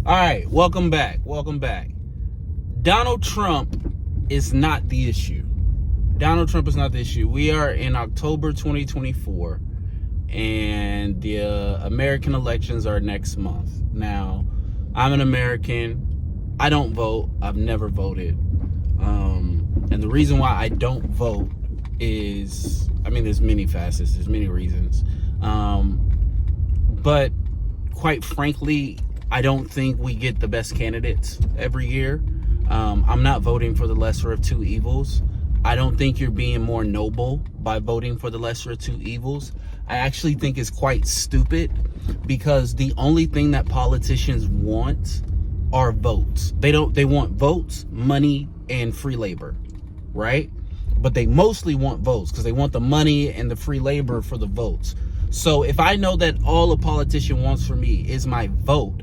All right, welcome back. Donald Trump is not the issue. We are in October 2024, and the American elections are next month. Now, I'm an American. I don't vote. I've never voted. And the reason why I don't vote is, there's many facets. There's many reasons. But quite frankly, I don't think we get the best candidates every year. I'm not voting for the lesser of two evils. I don't think you're being more noble by voting for the lesser of two evils. I actually think it's quite stupid, because the only thing that politicians want are votes. They want votes, money, and free labor, right? But they mostly want votes because they want the money and the free labor for the votes. So if I know that all a politician wants from me is my vote,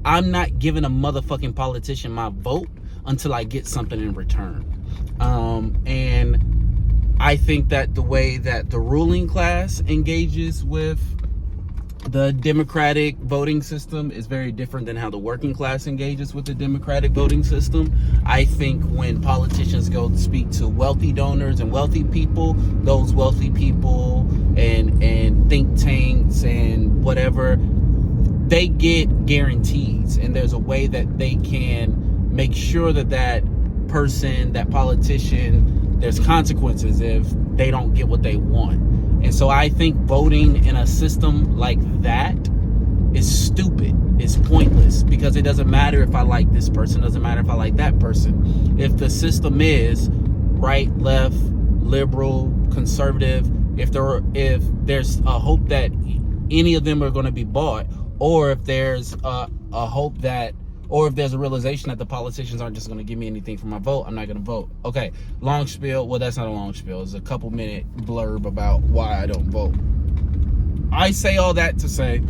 I'm not giving a motherfucking politician my vote until I get something in return. And I think that the way that the ruling class engages with the Democratic voting system is very different than how the working class engages with the Democratic voting system. I think when politicians go to speak to wealthy donors and wealthy people, those wealthy people and think tanks and whatever, they get guarantees, and there's a way that they can make sure that that person, that politician, there's consequences if they don't get what they want. And so I think voting in a system like that is stupid. It's pointless, because it doesn't matter if I like this person, doesn't matter if I like that person. If the system is right, left, liberal, conservative, if there's a hope that any of them are going to be bought, or if there's a hope that, or if there's a realization that the politicians aren't just going to give me anything for my vote, I'm not going to vote. Okay, long spiel. Well, that's not a long spiel. It's a couple minute blurb about why I don't vote. I say all that to say,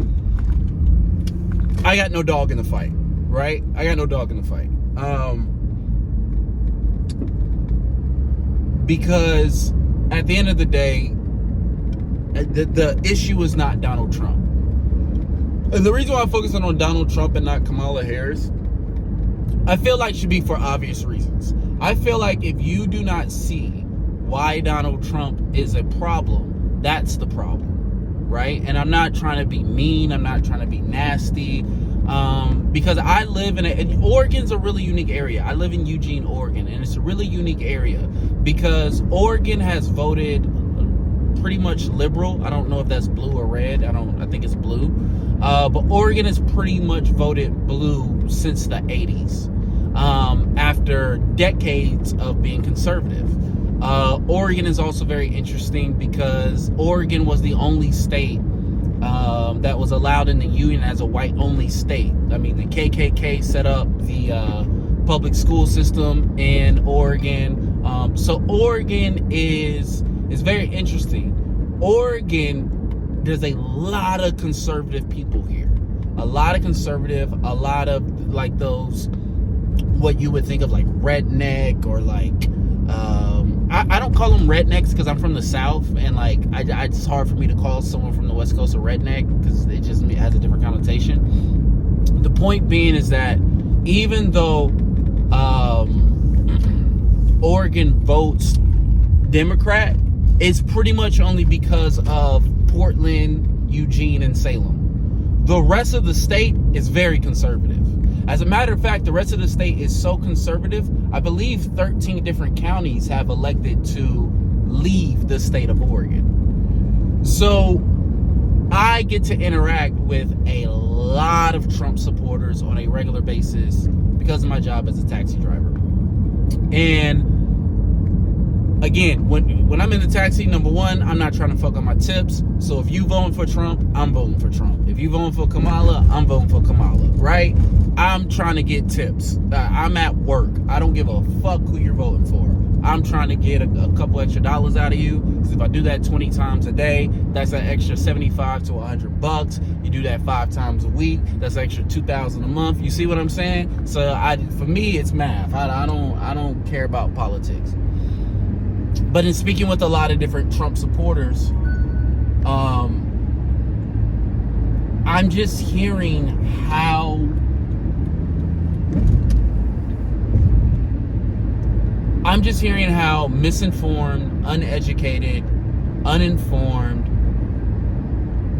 I got no dog in the fight, right? I got no dog in the fight. Because at the end of the day, the issue is not Donald Trump. And the reason why I'm focusing on Donald Trump and not Kamala Harris, I feel like should be for obvious reasons. I feel like if you do not see why Donald Trump is a problem, that's the problem, right? And I'm not trying to be mean. I'm not trying to be nasty, because I live in Oregon's a really unique area. I live in Eugene, Oregon, and it's a really unique area because Oregon has voted pretty much liberal. I don't know if that's blue or red. I think it's blue. But Oregon has pretty much voted blue since the 80s, after decades of being conservative. Oregon is also very interesting because Oregon was the only state that was allowed in the union as a white-only state. The KKK set up the public school system in Oregon. So Oregon is very interesting. Oregon, there's a lot of conservative people here. A lot of like those, what you would think of like redneck, or like, I don't call them rednecks because I'm from the South, and like, it's hard for me to call someone from the West Coast a redneck because it has a different connotation. The point being is that even though Oregon votes Democrat, it's pretty much only because of Portland, Eugene, and Salem. The rest of the state is very conservative. As a matter of fact, the rest of the state is so conservative, I believe 13 different counties have elected to leave the state of Oregon. So I get to interact with a lot of Trump supporters on a regular basis because of my job as a taxi driver. And again, when I'm in the taxi, number one, I'm not trying to fuck on my tips. So if you voting for Trump, I'm voting for Trump. If you voting for Kamala, I'm voting for Kamala, right? I'm trying to get tips. I'm at work. I don't give a fuck who you're voting for. I'm trying to get a couple extra dollars out of you. Because if I do that 20 times a day, that's an extra $75 to $100. You do that 5 times a week, that's an extra $2,000 a month. You see what I'm saying? So for me, it's math. I don't care about politics. But in speaking with a lot of different Trump supporters, I'm just hearing how I'm just hearing how misinformed, uneducated, uninformed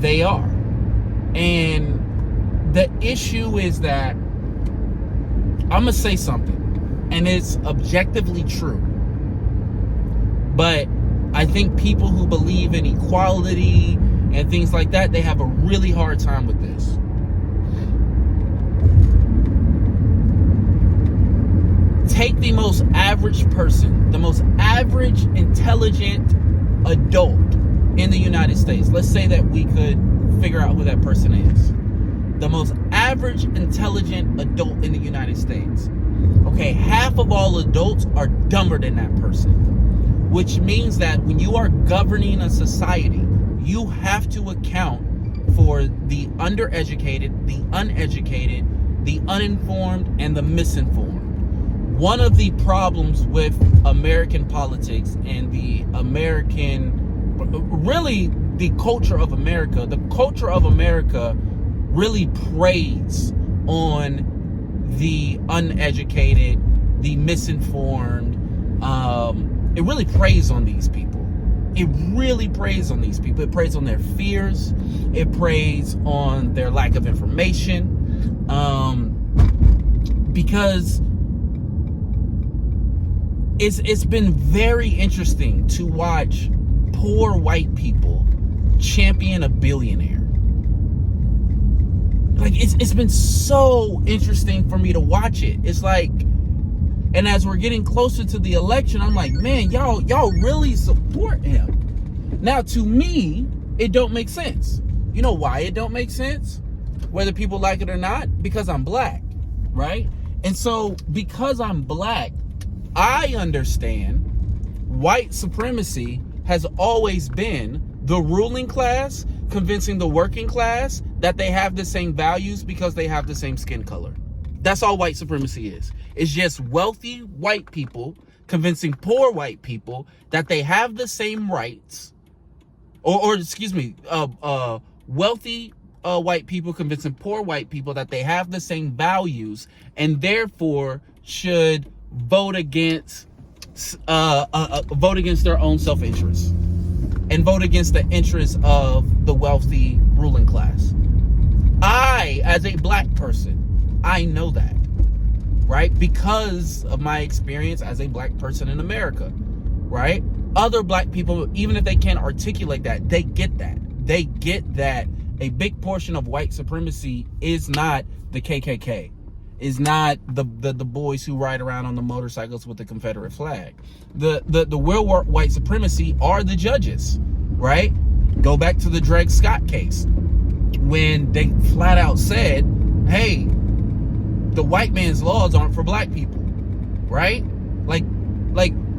they are. And the issue is that I'm going to say something, and it's objectively true. But I think people who believe in equality and things like that, they have a really hard time with this. Take the most average person, the most average intelligent adult in the United States. Let's say that we could figure out who that person is. The most average intelligent adult in the United States. Okay, half of all adults are dumber than that person, which means that when you are governing a society, you have to account for the undereducated, the uneducated, the uninformed, and the misinformed. One of the problems with American politics and the culture of America really preys on the uneducated, the misinformed. It really preys on these people. It really preys on these people. It preys on their fears. It preys on their lack of information. Because it's been very interesting to watch poor white people champion a billionaire. Like, it's been so interesting for me to watch it. It's like, and as we're getting closer to the election, I'm like, man, y'all really support him. Now, to me, it don't make sense. You know why it don't make sense? Whether people like it or not? Because I'm black, right? And so, because I'm black, I understand white supremacy has always been the ruling class convincing the working class that they have the same values because they have the same skin color. That's all white supremacy is. It's just wealthy white people convincing poor white people that they have the same rights, wealthy white people convincing poor white people that they have the same values and therefore should vote against their own self-interest and vote against the interests of the wealthy ruling class. I, as a black person, I know that, right? Because of my experience as a black person in America, right? Other black people, even if they can't articulate that, they get that. They get that a big portion of white supremacy is not the KKK, is not the boys who ride around on the motorcycles with the Confederate flag. The real white supremacy are the judges, right? Go back to the Dred Scott case when they flat out said, hey, the white man's laws aren't for black people, right? Like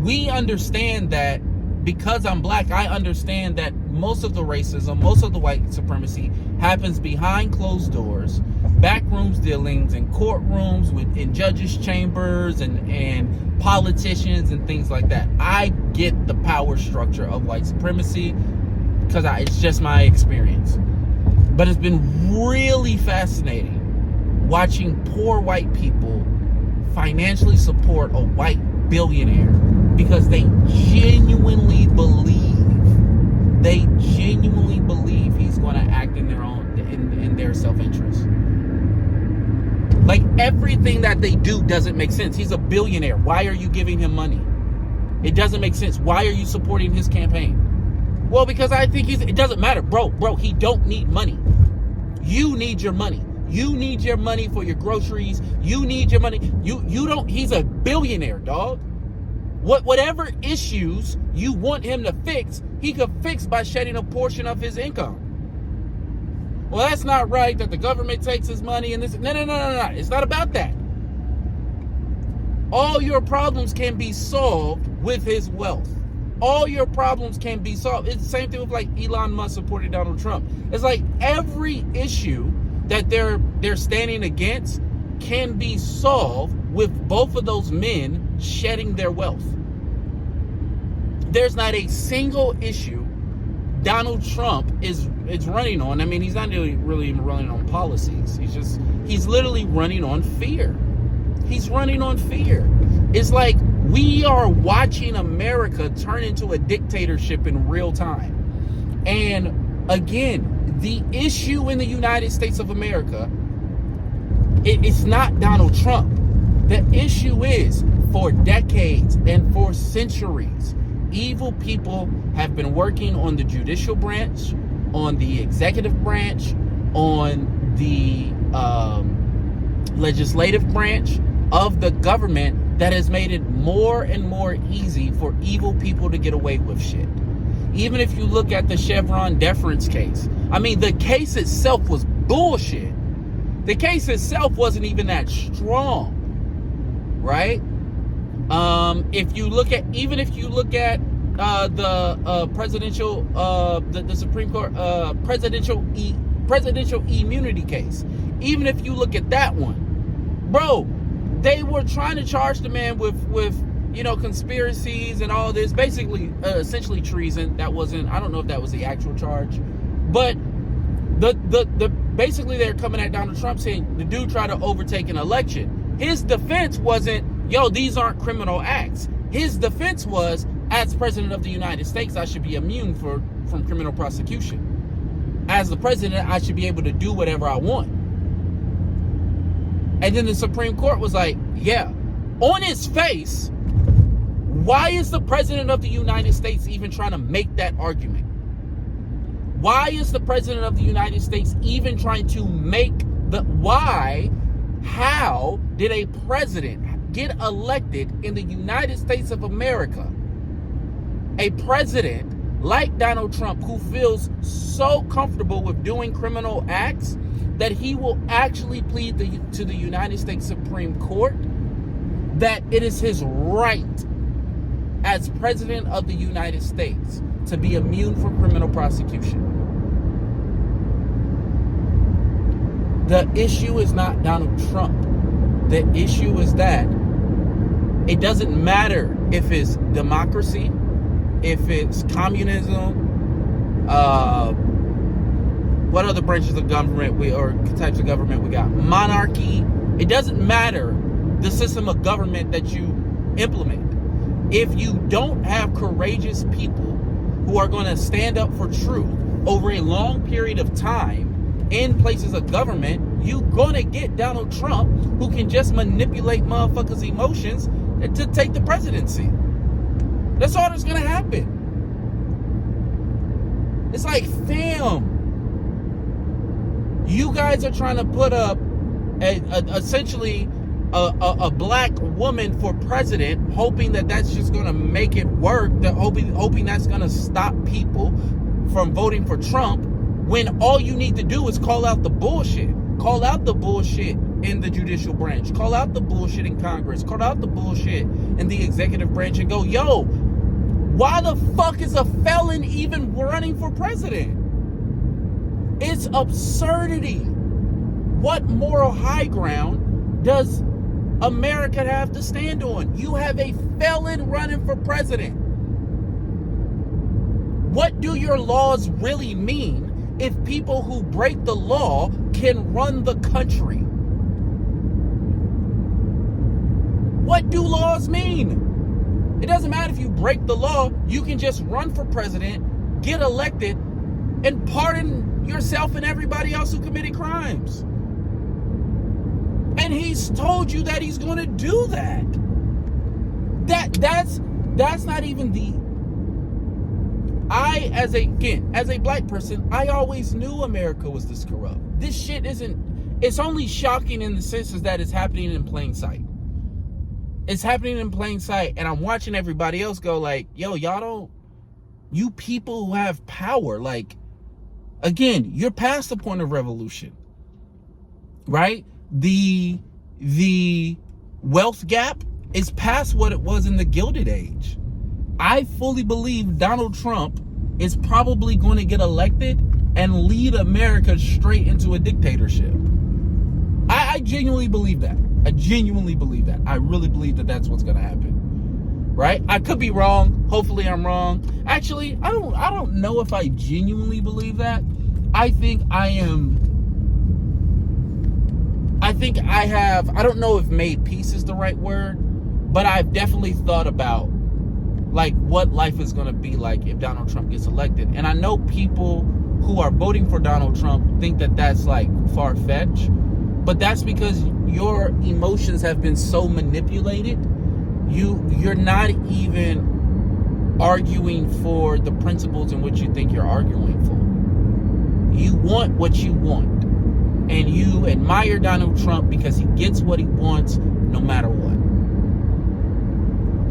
we understand that. Because I'm black, I understand that most of the racism, most of the white supremacy happens behind closed doors, backrooms dealings, and courtrooms, in judges' chambers, and politicians and things like that. I get the power structure of white supremacy because it's just my experience. But it's been really fascinating watching poor white people financially support a white billionaire because they genuinely believe he's going to act in their self-interest. Like, everything that they do doesn't make sense. He's a billionaire. Why are you giving him money? It doesn't make sense. Why are you supporting his campaign? Well, because I think it doesn't matter. Bro, he don't need money. You need your money. You need your money for your groceries. You need your money. He's a billionaire, dog. Whatever issues you want him to fix, he could fix by shedding a portion of his income. Well, that's not right that the government takes his money and this. No. It's not about that. All your problems can be solved with his wealth. All your problems can be solved. It's the same thing with like Elon Musk supporting Donald Trump. It's like every issue that they're standing against can be solved with both of those men shedding their wealth. There's not a single issue Donald Trump is running on. I mean, he's not really running on policies. He's literally running on fear. He's running on fear. It's like We are watching America turn into a dictatorship in real time. And again, the issue in the United States of America, it's not Donald Trump. The issue is, for decades and for centuries, evil people have been working on the judicial branch, on the executive branch, on the legislative branch of the government, that has made it more and more easy for evil people to get away with shit. Even if you look at the Chevron deference case, I mean, the case itself was bullshit. The case itself wasn't even that strong, right? If you look at the presidential, the Supreme Court presidential immunity case, even if you look at that one, bro, they were trying to charge the man with conspiracies and all this, basically, essentially treason. That wasn't, I don't know if that was the actual charge, but the basically they're coming at Donald Trump saying the dude tried to overtake an election. His defense wasn't, these aren't criminal acts. His defense was, as president of the United States, I should be immune from criminal prosecution. As the president, I should be able to do whatever I want. And then the Supreme Court was like, yeah, on its face, why is the president of the United States even trying to make that argument? Why is the president of the United States even trying to make how did a president get elected in the United States of America? A president like Donald Trump, who feels so comfortable with doing criminal acts that he will actually plead to the United States Supreme Court that it is his right as president of the United States to be immune from criminal prosecution. The issue is not Donald Trump. The issue is that it doesn't matter if it's democracy, if it's communism, what other branches of government or types of government we got? Monarchy. It doesn't matter the system of government that you implement. If you don't have courageous people who are going to stand up for truth over a long period of time in places of government, you're going to get Donald Trump, who can just manipulate motherfuckers' emotions to take the presidency. That's all that's going to happen. It's like, fam, you guys are trying to put up essentially a black woman for president, hoping that that's just going to make it work, hoping that's going to stop people from voting for Trump, when all you need to do is call out the bullshit. Call out the bullshit in the judicial branch. Call out the bullshit in Congress. Call out the bullshit in the executive branch and go, yo, why the fuck is a felon even running for president? It's absurdity. What moral high ground does America have to stand on? You have a felon running for president. What do your laws really mean if people who break the law can run the country? What do laws mean? It doesn't matter if you break the law. You can just run for president, get elected, and pardon yourself and everybody else who committed crimes. And he's told you that he's going to do that. That's not even the... as a black person, I always knew America was this corrupt. This shit isn't... It's only shocking in the sense that it's happening in plain sight. It's happening in plain sight, and I'm watching everybody else go like, yo, y'all don't... You people who have power, like... Again, you're past the point of revolution, right? The wealth gap is past what it was in the Gilded Age. I fully believe Donald Trump is probably going to get elected and lead America straight into a dictatorship. I genuinely believe that. I genuinely believe that. I really believe that that's what's going to happen. Right? I could be wrong. Hopefully I'm wrong. Actually, I don't know if I genuinely believe that. I think I have, I don't know if made peace is the right word, But I've definitely thought about like what life is going to be like if Donald Trump gets elected. And I know people who are voting for Donald Trump think that that's like far-fetched, but that's because your emotions have been so manipulated. You're not even arguing for the principles in which you think you're arguing for. You want what you want, and you admire Donald Trump because he gets what he wants no matter what.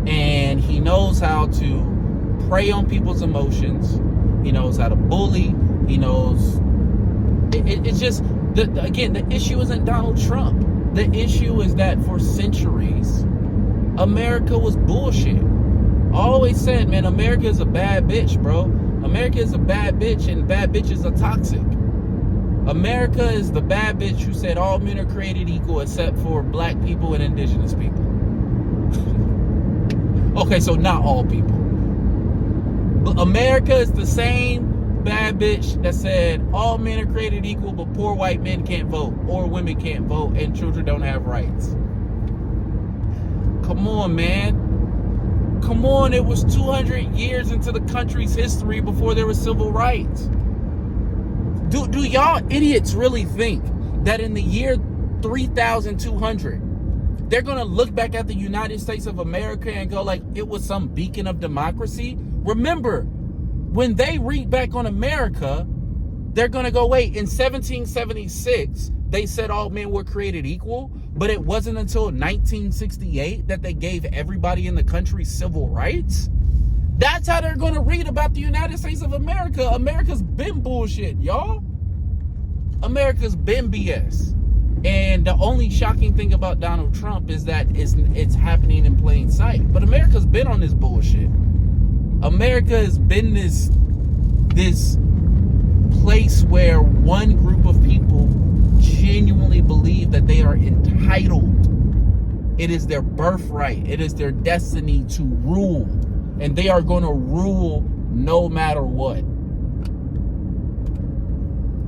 And he knows how to prey on people's emotions. He knows how to bully. He knows. It's just, again, the issue isn't Donald Trump. The issue is that for centuries, America was bullshit. I always said, man, America is a bad bitch, bro. America is a bad bitch, and bad bitches are toxic. America is the bad bitch who said all men are created equal except for black people and indigenous people. Okay, so not all people. But America is the same bad bitch that said all men are created equal, but poor white men can't vote, or women can't vote, and children don't have rights. Come on, man. Come on, it was 200 years into the country's history before there was civil rights. Do y'all idiots really think that in the year 3200, they're going to look back at the United States of America and go like it was some beacon of democracy? Remember, when they read back on America, they're going to go, wait, in 1776, they said all men were created equal, but it wasn't until 1968 that they gave everybody in the country civil rights? That's how they're going to read about the United States of America. America's been bullshit, y'all. America's been BS. And the only shocking thing about Donald Trump is that it's happening in plain sight. But America's been on this bullshit. America has been this place where one group of people genuinely believe that they are entitled. It is their birthright. It is their destiny to rule. And they are going to rule no matter what.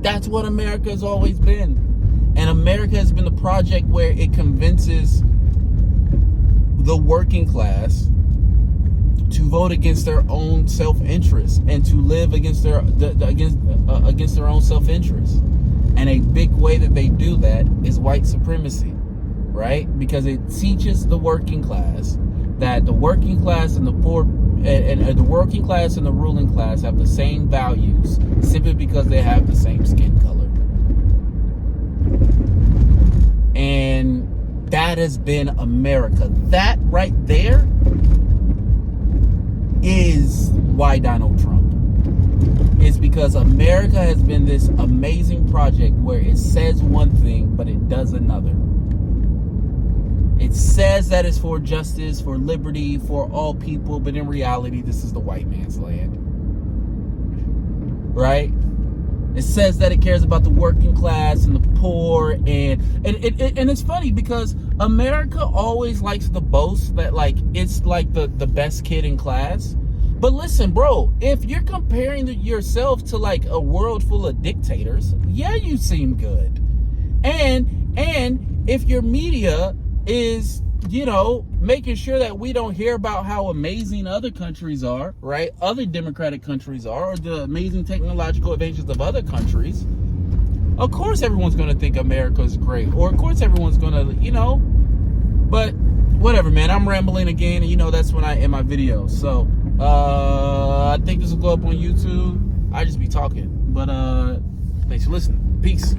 That's what America has always been. And America has been the project where it convinces the working class to vote against their own self-interest and to live against their own self-interest. And a big way that they do that is white supremacy, right? Because it teaches the working class that the working class and the poor and the working class and the ruling class have the same values simply because they have the same skin color. And that has been America. That right there is why Donald Trump. It's because America has been this amazing project where it says one thing, but it does another. It says that it's for justice, for liberty, for all people, but in reality, this is the white man's land. Right? It says that it cares about the working class and the poor, and it's funny because America always likes to boast that like it's like the best kid in class. But listen, bro, if you're comparing yourself to like a world full of dictators, yeah, you seem good. And if your media is, you know, making sure that we don't hear about how amazing other countries are, right? Other democratic countries are, or the amazing technological advances of other countries. Of course everyone's going to think America's great. Or of course everyone's going to, you know, but whatever, man. I'm rambling again, and you know that's when I end my video. So, I think this will go up on YouTube. I just be talking. But, thanks for listening. Peace.